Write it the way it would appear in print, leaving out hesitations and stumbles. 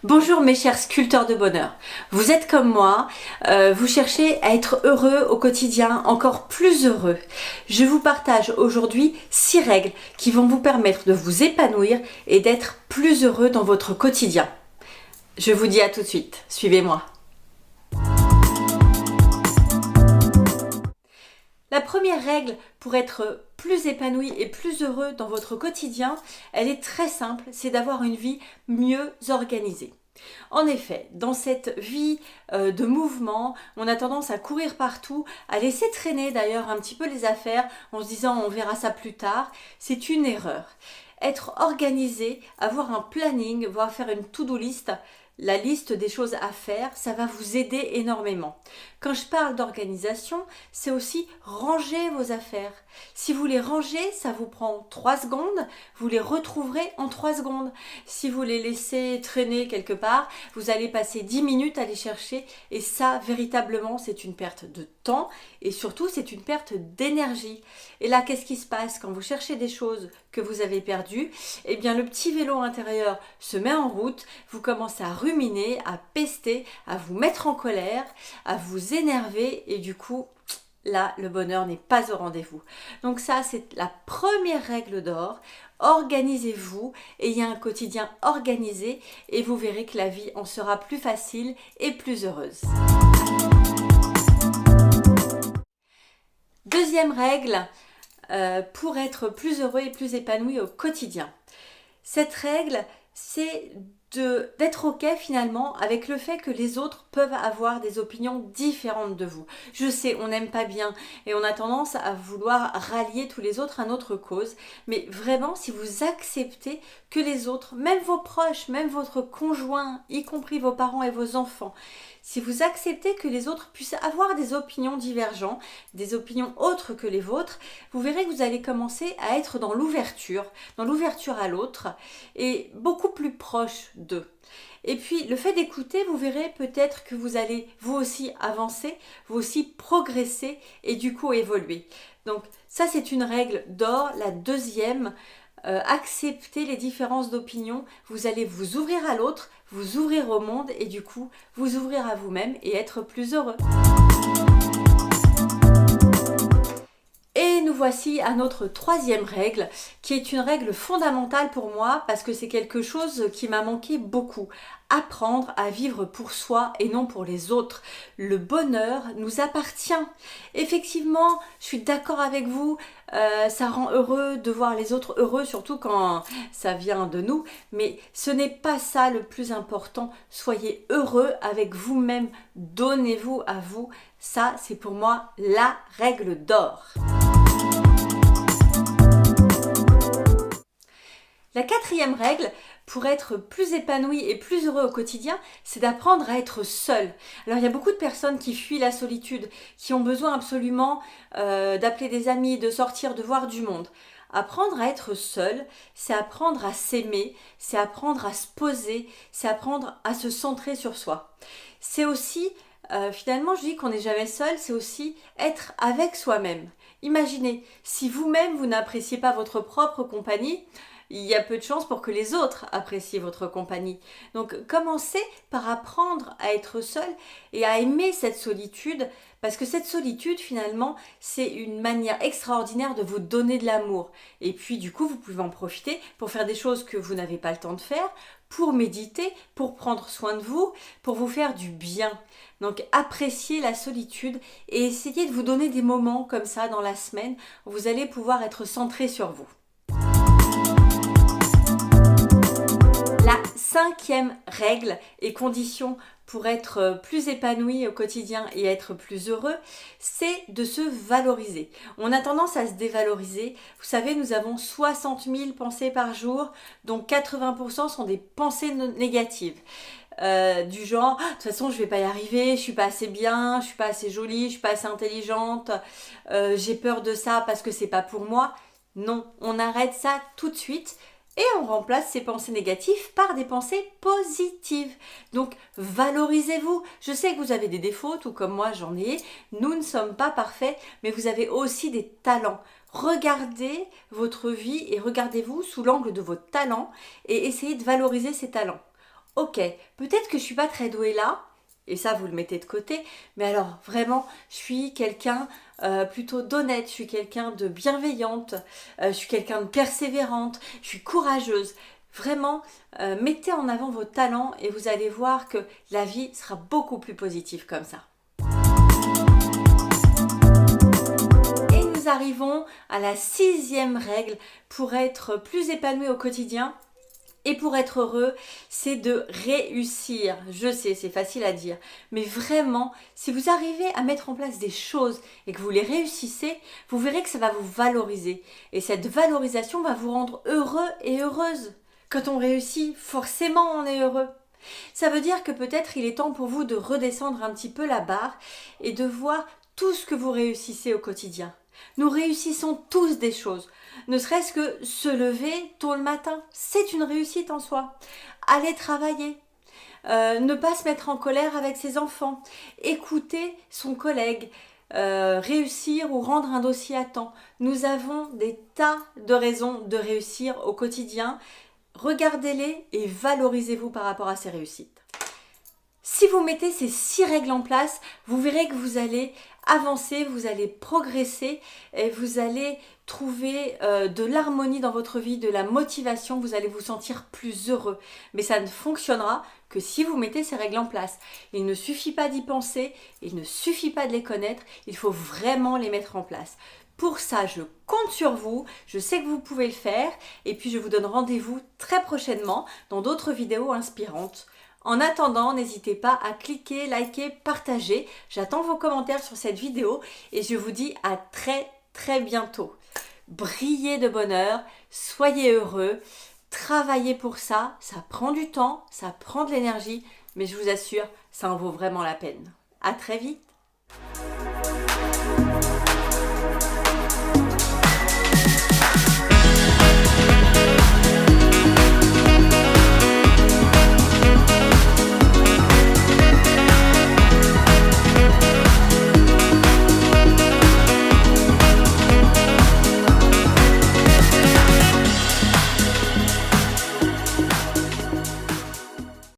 Bonjour mes chers sculpteurs de bonheur, vous êtes comme moi, vous cherchez à être heureux au quotidien, encore plus heureux. Je vous partage aujourd'hui 6 règles qui vont vous permettre de vous épanouir et d'être plus heureux dans votre quotidien. Je vous dis à tout de suite, suivez-moi. La première règle pour être plus épanoui et plus heureux dans votre quotidien, elle est très simple, c'est d'avoir une vie mieux organisée. En effet, dans cette vie de mouvement, on a tendance à courir partout, à laisser traîner d'ailleurs un petit peu les affaires en se disant on verra ça plus tard. C'est une erreur. Être organisé, avoir un planning, voire faire une to-do list, la liste des choses à faire, ça va vous aider énormément. Quand je parle d'organisation, c'est aussi ranger vos affaires. Si vous les rangez, ça vous prend 3 secondes, vous les retrouverez en 3 secondes. Si vous les laissez traîner quelque part, vous allez passer 10 minutes à les chercher et ça, véritablement, c'est une perte de temps et surtout, c'est une perte d'énergie. Et là, qu'est-ce qui se passe quand vous cherchez des choses que vous avez perdues? Eh bien, le petit vélo intérieur se met en route, vous commencez à ruminer, à pester, à vous mettre en colère, à vous énerver et du coup, là, le bonheur n'est pas au rendez-vous. Donc ça, c'est la première règle d'or. Organisez-vous, ayez un quotidien organisé et vous verrez que la vie en sera plus facile et plus heureuse. Deuxième règle, pour être plus heureux et plus épanoui au quotidien. Cette règle, c'est d'être ok finalement avec le fait que les autres peuvent avoir des opinions différentes de vous. Je sais, on n'aime pas bien et on a tendance à vouloir rallier tous les autres à notre cause, mais vraiment si vous acceptez que les autres, même vos proches, même votre conjoint, y compris vos parents et vos enfants, si vous acceptez que les autres puissent avoir des opinions divergentes, des opinions autres que les vôtres, vous verrez que vous allez commencer à être dans l'ouverture à l'autre et beaucoup plus proche d'eux. Et puis le fait d'écouter, vous verrez peut-être que vous allez vous aussi avancer, vous aussi progresser et du coup évoluer. Donc ça c'est une règle d'or. La deuxième, accepter les différences d'opinion, vous allez vous ouvrir à l'autre, vous ouvrir au monde et du coup vous ouvrir à vous-même et être plus heureux. Et nous voici à notre troisième règle, qui est une règle fondamentale pour moi parce que c'est quelque chose qui m'a manqué beaucoup. Apprendre à vivre pour soi et non pour les autres. Le bonheur nous appartient. Effectivement, je suis d'accord avec vous, ça rend heureux de voir les autres heureux, surtout quand ça vient de nous, mais ce n'est pas ça le plus important. Soyez heureux avec vous-même, donnez-vous à vous. Ça, c'est pour moi la règle d'or. La quatrième règle, pour être plus épanoui et plus heureux au quotidien, c'est d'apprendre à être seul. Alors il y a beaucoup de personnes qui fuient la solitude, qui ont besoin absolument d'appeler des amis, de sortir, de voir du monde. Apprendre à être seul, c'est apprendre à s'aimer, c'est apprendre à se poser, c'est apprendre à se centrer sur soi. C'est aussi, finalement je dis qu'on n'est jamais seul, c'est aussi être avec soi-même. Imaginez, si vous-même vous n'appréciez pas votre propre compagnie, il y a peu de chances pour que les autres apprécient votre compagnie. Donc commencez par apprendre à être seul et à aimer cette solitude, parce que cette solitude finalement c'est une manière extraordinaire de vous donner de l'amour. Et puis du coup vous pouvez en profiter pour faire des choses que vous n'avez pas le temps de faire, pour méditer, pour prendre soin de vous, pour vous faire du bien. Donc appréciez la solitude et essayez de vous donner des moments comme ça dans la semaine où vous allez pouvoir être centré sur vous. La cinquième règle et condition pour être plus épanoui au quotidien et être plus heureux, c'est de se valoriser. On a tendance à se dévaloriser. Vous savez, nous avons 60 000 pensées par jour, dont 80% sont des pensées négatives. Du genre, de toute façon je vais pas y arriver, je suis pas assez bien, je suis pas assez jolie, je suis pas assez intelligente, j'ai peur de ça parce que c'est pas pour moi. Non, on arrête ça tout de suite. Et on remplace ces pensées négatives par des pensées positives. Donc, valorisez-vous. Je sais que vous avez des défauts, tout comme moi j'en ai. Nous ne sommes pas parfaits, mais vous avez aussi des talents. Regardez votre vie et regardez-vous sous l'angle de vos talents et essayez de valoriser ces talents. Ok, peut-être que je suis pas très douée là, et ça vous le mettez de côté, mais alors vraiment, je suis quelqu'un plutôt d'honnête, je suis quelqu'un de bienveillante, je suis quelqu'un de persévérante, je suis courageuse. Vraiment, mettez en avant vos talents et vous allez voir que la vie sera beaucoup plus positive comme ça. Et nous arrivons à la 6e règle pour être plus épanoui au quotidien. Et pour être heureux, c'est de réussir. Je sais, c'est facile à dire. Mais vraiment, si vous arrivez à mettre en place des choses et que vous les réussissez, vous verrez que ça va vous valoriser. Et cette valorisation va vous rendre heureux et heureuse. Quand on réussit, forcément on est heureux. Ça veut dire que peut-être il est temps pour vous de redescendre un petit peu la barre et de voir tout ce que vous réussissez au quotidien. Nous réussissons tous des choses. Ne serait-ce que se lever tôt le matin, c'est une réussite en soi. Aller travailler, ne pas se mettre en colère avec ses enfants, écouter son collègue, réussir ou rendre un dossier à temps. Nous avons des tas de raisons de réussir au quotidien. Regardez-les et valorisez-vous par rapport à ces réussites. Si vous mettez ces 6 règles en place, vous verrez que vous allez avancer, vous allez progresser et vous allez trouver de l'harmonie dans votre vie, de la motivation, vous allez vous sentir plus heureux. Mais ça ne fonctionnera que si vous mettez ces règles en place. Il ne suffit pas d'y penser, il ne suffit pas de les connaître, il faut vraiment les mettre en place. Pour ça, je compte sur vous, je sais que vous pouvez le faire et puis je vous donne rendez-vous très prochainement dans d'autres vidéos inspirantes. En attendant, n'hésitez pas à cliquer, liker, partager. J'attends vos commentaires sur cette vidéo et je vous dis à très bientôt. Brillez de bonheur, soyez heureux, travaillez pour ça, ça prend du temps, ça prend de l'énergie, mais je vous assure, ça en vaut vraiment la peine. À très vite.